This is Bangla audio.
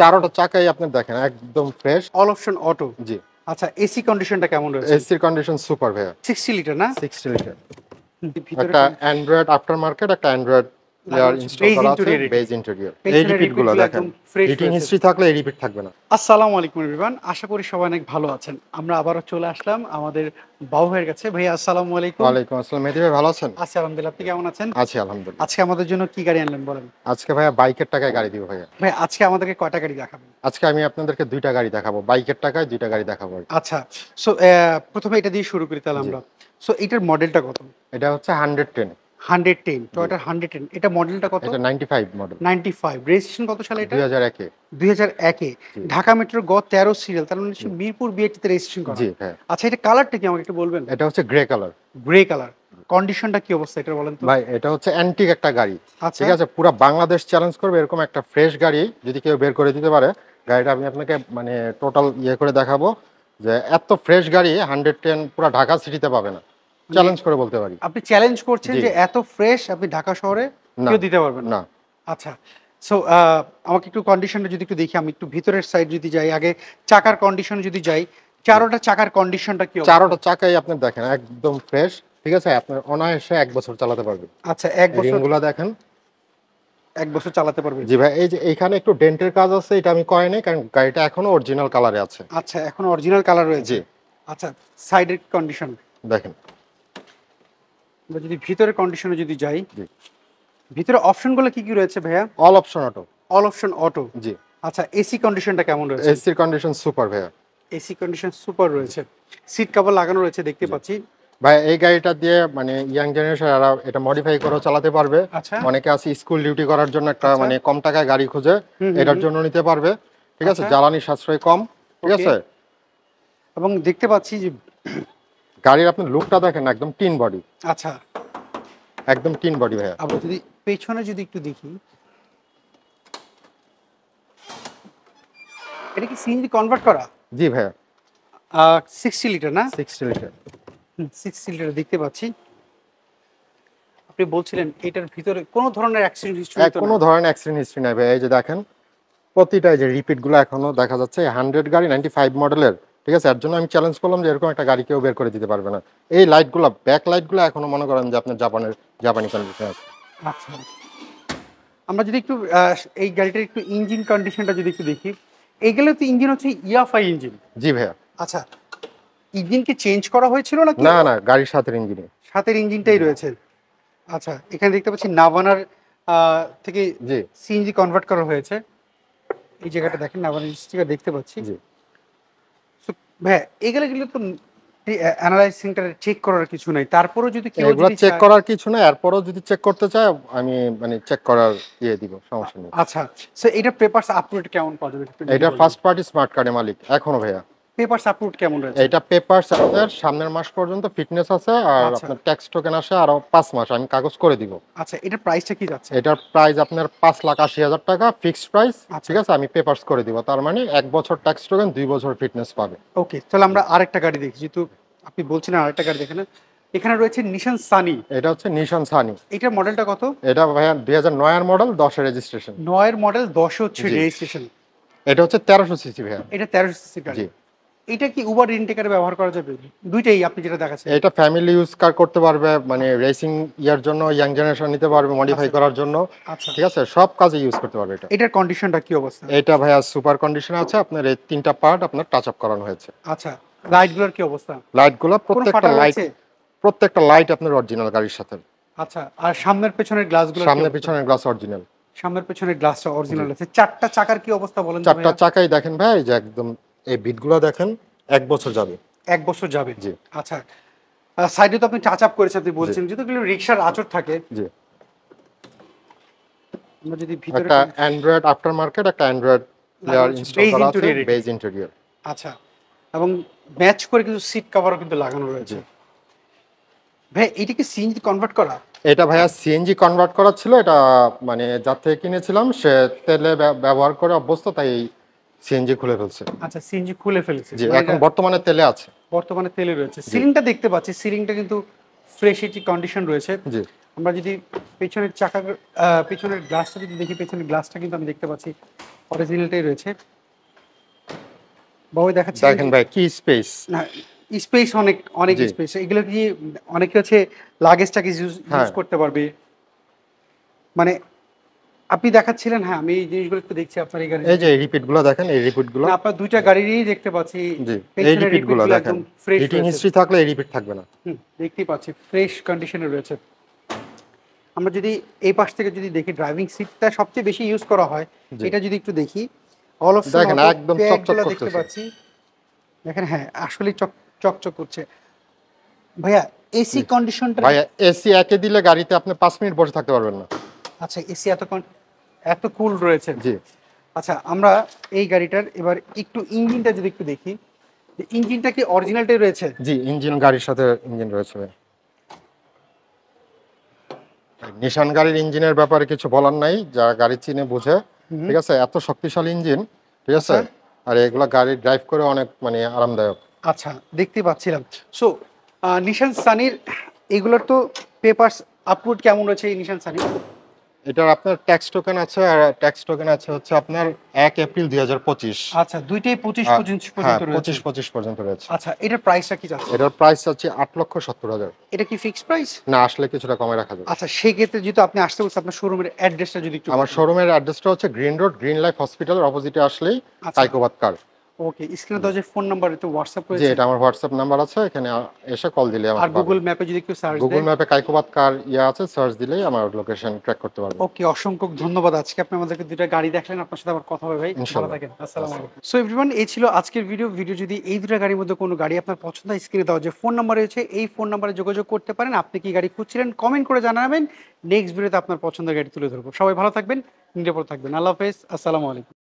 চারোটা চাকাই আপনি দেখেন একদম ফ্রেশ। All option auto. জি। আচ্ছা, এসি কন্ডিশনটা কেমন রয়েছে? এসির কন্ডিশন সুপার ভাইয়া। 60 লিটার না? 60 লিটার। ভিতরে একটা অ্যান্ড্রয়েড আফটার মার্কেট, একটা অ্যান্ড্রয়েড প্লেয়ার ইনস্টল করা আছে, বেজ ইন্টেরিয়র। এই রিপিট গুলো দেখেন, হিটিং হিস্ট্রি থাকলে এই রিপিট থাকবে না। আসসালামু আলাইকুম এভরিওয়ান, আশা করি সবাই অনেক ভালো আছেন। আমরা আবারও চলে আসলাম আমাদের বাবু ভাইয়ের কাছে। ভাই আসসালামু আলাইকুম। ওয়ালাইকুম আসসালাম। মেহেদী ভাই ভালো আছেন? আছি আলহামদুলিল্লাহ, আপনি কেমন আছেন? আছি আলহামদুলিল্লাহ। আজকে আমাদের জন্য কি গাড়ি আনলেন বলেন? আজকে ভাইয়া বাইকের টাকায় গাড়ি দিব ভাইয়া। ভাই আজকে আমাদেরকে কয়টা গাড়ি দেখাবেন? আজকে আমি আপনাদেরকে দুইটা গাড়ি দেখাবো, বাইকের টাকায় দুইটা গাড়ি দেখাবো। আচ্ছা, সো প্রথমে এটা দিয়ে শুরু করি তাহলে আমরা। সো এটার মডেলটা কত? এটা হচ্ছে 110। 110, টয়োটা 110। এটা মডেলটা কত? এটা 95 মডেল। 95। রেজিস্ট্রেশন কত সালে এটা? 2001 এ। 2001 এ। ঢাকা মেট্রো গ 13 সিরিয়াল, তার মানে হচ্ছে মিরপুর বিআরটিতে রেজিস্ট্রেশন করা। জি হ্যাঁ। আচ্ছা, এটা কালারটা কি আমাকে একটু বলবেন? এটা হচ্ছে গ্রে কালার। Grey colour. কন্ডিশনটা কি অবস্থা এটা বলেন তো? ভাই এটা হচ্ছে অ্যান্টিক একটা গাড়ি। আচ্ছা। ঠিক আছে, পুরো বাংলাদেশ চ্যালেঞ্জ করবে এরকম একটা ফ্রেশ গাড়ি যদি কেউ বের করে দিতে পারে। গাড়িটা আমি আপনাকে মানে টোটাল করে দেখাবো যে এত ফ্রেশ গাড়ি 110 পুরো ঢাকা সিটিতে পাবে না। চ্যালেঞ্জ করে বলতে পারি। আপনি চ্যালেঞ্জ করছেন যে এত ফ্রেশ আপনি ঢাকা শহরে কেউ দিতে পারবেন না। আচ্ছা, সো আমাকে একটু কন্ডিশনটা যদি একটু দেখি, আমি একটু ভিতরের সাইড যদি যাই, আগে চাকার কন্ডিশন যদি যাই, চারোটা চাকার কন্ডিশনটা কি? চারোটা চাকাই আপনি দেখেন একদম ফ্রেশ। ঠিক আছে, আপনার অনায়াসে 1 বছর চালাতে পারবেন। আচ্ছা, 1 বছর। রিংগুলো দেখেন, 1 বছর চালাতে পারবে। জি ভাই। এই যে এইখানে একটু ডেন্টের কাজ আছে, এটা আমি করি নাই কারণ গাড়িটা এখনো অরিজিনাল কালারে আছে। আচ্ছা, এখনো অরিজিনাল কালার রয়েছে। জি। আচ্ছা, সাইডের কন্ডিশন দেখেন। আমরা যদি ভিতরের কন্ডিশনে যদি যাই, জি। ভিতরে অপশনগুলো কি কি রয়েছে ভাইয়া? All option auto. All option auto. জি। আচ্ছা, এসি কন্ডিশনটা কেমন রয়েছে? এসির কন্ডিশন সুপার ভাইয়া। এসি কন্ডিশন সুপার রয়েছে। সিট কভার লাগানো রয়েছে দেখতে পাচ্ছি। ভাই এই গাড়িটা দিয়ে মানে ইয়াং জেনারেশনরা এটা মডিফাই করে চালাতে পারবে। আচ্ছা। অনেকে আছে স্কুল ডিউটি করার জন্য একটা মানে কম টাকায় গাড়ি খুঁজে, এটার জন্য নিতে পারবে। ঠিক আছে, জ্বালানি সাশ্রয় কম। ঠিক আছে, এবং দেখতে পাচ্ছি যে গাড়ির আপনি লুকটা দেখেন একদম টিন বডি। আচ্ছা, একদম টিন বডি ভাইয়া। আমরা যদি পেছনে যদি একটু দেখি, এটা কি সিএনজি কনভার্ট করা? জি ভাইয়া। 60 লিটার না? 60 লিটার। 60 লিটার দেখতে পাচ্ছি। আপনি বলছিলেন এটার ভিতরে কোনো ধরনের অ্যাক্সিডেন্ট হিস্ট্রি তো? কোনো ধরনের অ্যাক্সিডেন্ট হিস্ট্রি নাই ভাই। এই যে দেখেন প্রতিটা যে রিপিট গুলো এখনো দেখা যাচ্ছে। 100 গাড়ি 95 মডেলের। ঠিক আছে, এর জন্য আমি চ্যালেঞ্জ করলাম যে এরকম একটা গাড়ি কেউ বের করে দিতে পারবে না। এই লাইটগুলো, ব্যাক লাইটগুলো এখনো মনে করেন যে আপনার জাপানি কন্ডিশন আছে। আচ্ছা, আমরা যদি একটু এই গাড়িটার একটু ইঞ্জিন কন্ডিশনটা যদি একটু দেখি, এইগুলো তো ইঞ্জিন হচ্ছে ইয়াফাই ইঞ্জিন। জি ভাইয়া। আচ্ছা, ইঞ্জিন কি চেঞ্জ করা হয়েছিল নাকি? না না, গাড়ির সাথে ইঞ্জিনে সাথের ইঞ্জিনটাই রয়েছে। আচ্ছা, এখানে দেখতে পাচ্ছি নাভানার থেকে জি সিএনজি কনভার্ট করা হয়েছে। এই জায়গাটা দেখেন, নাভানার স্টিকার দেখতে পাচ্ছি। জি। সো ভাই এগুলো তো অ্যানালাইজ সেন্টারে চেক করার কিছু নাই, তারপরেও যদি কেউ এগুলো চেক করার কিছু না, এরপরও যদি চেক করতে চায় আমি মানে চেক করার দিব, সমস্যা নেই। আচ্ছা, সো এটা পেপারস আপলোড কেমন পাওয়া যাবে? এটা ফার্স্ট পার্টি স্মার্ট কার্ডের মালিক এখনো ভাইয়া। পেপারস আপলোড কেমন রয়েছে? এটা পেপারস আপনার সামনের মাস পর্যন্ত ফিটনেস আছে, আর আপনার ট্যাক্স টোকেন আসে আরো 5 মাস, আমি কাগজ করে দিব। আচ্ছা, এটার প্রাইসটা কি যাচ্ছে? এটার প্রাইস আপনার 5,80,000 টাকা ফিক্সড প্রাইস। ঠিক আছে, আমি পেপারস করে দিব, তার মানে 1 বছর ট্যাক্স টোকেন, 2 বছর ফিটনেস পাবে। ওকে, তাহলে আমরা আরেকটা গাড়ি দেখি, যেহেতু আপনি বলছিলেন আরেকটা গাড়ি দেখেন। এখানে রয়েছে নিশান সানি। এটা হচ্ছে নিশান সানি। এটার মডেলটা কত? এটা ভাইয়া 2009 এর মডেল, 10 এর রেজিস্ট্রেশন। 9 এর মডেল, 10 হচ্ছে রেজিস্ট্রেশন। এটা হচ্ছে 1300 সিসি ভাইয়া। এটা 1300 সিসি গাড়ি। জি। এটা কি উবার ইনটেকারে ব্যবহার করা যাবে? দুইটাই আপনি যেটা দেখাচ্ছেন। এটা ফ্যামিলি ইউজ কার করতে পারবে, মানে রেসিং ইয়ার জন্য ইয়াং জেনারেশন নিতে পারবে মডিফাই করার জন্য। আচ্ছা, ঠিক আছে, সব কাজে ইউজ করতে পারবে এটা। এটার কন্ডিশনটা কি অবস্থা? এটা ভাইয়া সুপার কন্ডিশন আছে, আপনার এই 3টা পার্ট আপনার টাচ আপ করানো হয়েছে। আচ্ছা, লাইটগুলোর কি অবস্থা? লাইটগুলো প্রত্যেকটা লাইট আপনার অরিজিনাল গাড়ির সাথে। আচ্ছা, আর সামনের পেছনের গ্লাসগুলো? সামনের পেছনের গ্লাস অরিজিনাল। সামনের পেছনের গ্লাসটা অরিজিনাল আছে। চারটা চাকার কি অবস্থা বলেন? চারটা চাকাই দেখেন ভাই, যে একদম এই বিটগুলো দেখেন 1 বছর যাবে। 1 বছর যাবে? জি। আচ্ছা, সাইডে তো আপনি টাচ আপ করেছেন, আপনি বলছেন যেহেতু রিকশার আঁচড় থাকে। জি। আমরা যদি ভিতরে একটা অ্যান্ড্রয়েড আফটার মার্কেট, একটা অ্যান্ড্রয়েড প্লেয়ার ইনস্টল করা আছে, বেজ ইন্টেরিয়র। আচ্ছা, এবং ম্যাচ করে কিছু সিট কভারও কিন্তু লাগানো রয়েছে। ভাই এটা কি সিএনজি কনভার্ট করা? এটা ভাইয়া সিএনজি কনভার্ট করা ছিল। এটা মানে যার থেকে কিনেছিলাম সে তেলে ব্যবহার করে অভ্যস্ত, তাই সিএনজি খুলে ফেলছে। আচ্ছা, সিএনজি খুলে ফেলেছে। জি, এখন বর্তমানে তেলে আছে। বর্তমানে তেলে রয়েছে। সিলিংটা দেখতে পাচ্ছি, সিলিংটা কিন্তু ফ্রেশ এটি কন্ডিশন রয়েছে। জি। আমরা যদি পেছনের চাকা, পেছনের গ্লাসটা যদি দেখি, পেছনের গ্লাসটা কিন্তু আমি দেখতে পাচ্ছি অরিজিনালটাই রয়েছে। বাবু দেখাচ্ছি দেখেন ভাই কি স্পেস। না, স্পেস অনেক অনেক জি স্পেস। এগুলো কি অনেকে হচ্ছে লাগেজ টাগেজ ইউজ হ্যাঁ করতে পারবে। মানে আপনি দেখাচ্ছিলেন, হ্যাঁ আমি এই জিনিসগুলো একটু দেখছি আপনার এই গাড়ির। এই যে রিপিট গুলো দেখেন, এই রিপিট গুলো। না, আপনার দুইটা গাড়িরই দেখতে পাচ্ছি জি এই পেছনের রিপিট রিপিট গুলো গুলো দেখেন, একদম ফ্রেশ হিটিং রয়েছে। হিস্ট্রি থাকলে এই রিপিট থাকবে না। দেখতেই পাচ্ছি ফ্রেশ কন্ডিশনে রয়েছে। আমরা যদি এই পাশ থেকে যদি দেখি, ড্রাইভিং সিটটা সবচেয়ে বেশি ইউজ করা হয়, জি এটা যদি একটু দেখি, অল অপশন দেখেন অটো একদম চকচক প্যাডগুলো দেখতে করতেছে। পাচ্ছি। দেখেন হ্যাঁ আসলে চকচক করছে। ভাইয়া এসি জি কন্ডিশনটা, ভাই এসি একে দিলে গাড়িতে আপনি 5 মিনিট বসে থাকতে পারবেন না। আচ্ছা এসি এত কুল রয়েছে। জি আচ্ছা আমরা এই গাড়িটার এবার একটু ইঞ্জিনটা যদি একটু দেখি, যে ইঞ্জিনটা কি অরিজিনালটাই রয়েছে? জি ইঞ্জিন গাড়ির সাথে ইঞ্জিন রয়েছে ভাই। নিশান গাড়ির ইঞ্জিনের ব্যাপারে কিছু বলার নাই, যারা গাড়ি চিনে বোঝে। হুম। ঠিক আছে, এত শক্তিশালী ইঞ্জিন। ঠিক আছে, আচ্ছা আর এগুলা গাড়ি ড্রাইভ করে অনেক মানে আরামদায়ক। আচ্ছা দেখতে পাচ্ছিলাম। সো নিশান সানির এগুলোর তো পেপারস আপলোড কেমন রয়েছে এই নিশান সানি? এটার আপনার ট্যাক্স টোকেন আছে, আর ট্যাক্স টোকেন আছে হচ্ছে আপনার 1 এপ্রিল 2025। আচ্ছা দুইটাই 25 হ্যাঁ পর্যন্ত রয়েছে। 25 পর্যন্ত রয়েছে। আচ্ছা এটার প্রাইসটা কি যাচ্ছে? এটার প্রাইস আছে 8,70,000। এটা কি ফিক্সড প্রাইস? না আসলে কিছুটা কমে রাখা যাবে। আচ্ছা সেক্ষেত্রে যেহেতু আপনি আসতে বলছেন, আপনার শোরুমের অ্যাড্রেসটা যদি একটু আমার বলতেন। শোরুমের অ্যাড্রেসটা হচ্ছে গ্রিন রোড, গ্রিন লাইফ হসপিটালের অপোজিটে আসলেই আচ্ছা কাইকোবাদ কার। ওকে, স্ক্রিনে দেওয়া যে ফোন নাম্বার, এতে হোয়াটসঅ্যাপ যে রয়েছে? এটা আমার হোয়াটসঅ্যাপ নাম্বার আছে, এখানে এসে কল দিলে আর আমাকে পাবেন। গুগল ম্যাপে যদি একটু সার্চ গুগল দেন। ম্যাপে কাইকোবাদ কার আছে, সার্চ দিলেই আমার লোকেশন ট্র্যাক করতে পারবেন। ওকে, অসংখ্য ধন্যবাদ। আজকে আপনি আমাদেরকে দুইটা গাড়ি দেখলেন, আপনার সাথে আবার কথা হবে ভাই। ভালো ইনশাআল্লাহ। থাকেন, আসসালামু আলাইকুম। সো এভরিওয়ান, এই ছিল আজকের ভিডিও যদি এই দুটো গাড়ির মধ্যে কোনো গাড়ি আপনার পছন্দ হয়, স্ক্রিনে দেওয়া যে ফোন নাম্বার রয়েছে এই ফোন নাম্বারে যোগাযোগ করতে পারেন। আপনি কি গাড়ি খুঁজছিলেন কমেন্ট করে জানাবেন, নেক্সট ভিডিওতে আপনার পছন্দের গাড়ি তুলে ধরবো। সবাই ভালো থাকবেন, নিরাপদ থাকবেন। আল্লাহ হাফেজ, আসসালামু আলাইকুম।